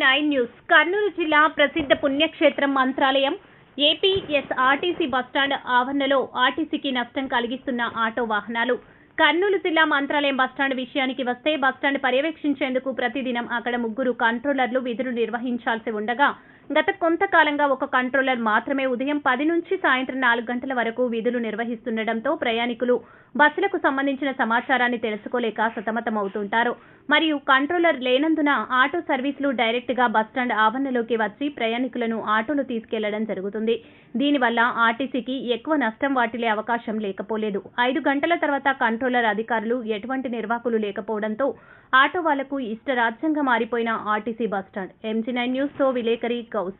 MG9 news Kurnool జిల్లా ప్రసిద్ధ పుణ్యక్షేత్రం మంత్రాలయం ఏపీఎస్ఆర్టీసీ బస్టాండ్ ఆవరణలో ఆర్టీసీకి నష్టం కలిగిస్తున్న ఆటో వాహనాలు. కర్నూలు జిల్లా మంత్రాలయం బస్టాండ్ విషయానికి వస్తే బస్టాండ్ పర్యవేక్షించేందుకు ప్రతిదినం అక్కడ 3 కంట్రోలర్లు విధులు నిర్వహించాల్సి ఉండగా గత కొంతకాలంగా ఒక కంట్రోలర్ మాత్రమే ఉదయం 10 నుంచి సాయంత్రం 4 గంటల వరకు విధులు నిర్వహిస్తుండటంతో ప్రయాణికులు బస్సులకు సంబంధించిన సమాచారాన్ని తెలుసుకోలేక సతమతమవుతుంటారు. మరియు కంట్రోలర్ లేనందున ఆటో సర్వీసులు డైరెక్ట్ గా బస్టాండ్ ఆవరణలోకి వచ్చి ప్రయాణికులను ఆటోలు తీసుకెళ్లడం జరుగుతుంది. దీనివల్ల ఆర్టీసీకి ఎక్కువ నష్టం వాటిల్లే అవకాశం లేకపోలేదు. 5 గంటల తర్వాత కంట్రోలర్ అధికారులు ఎటువంటి నిర్వాహకులు లేకపోవడంతో ఆటో వాళ్లకు ఇష్టరాజ్యంగా మారిపోయిన ఆర్టీసీ బస్టాండ్. MG9 న్యూస్ తో విలేకరి గౌస్.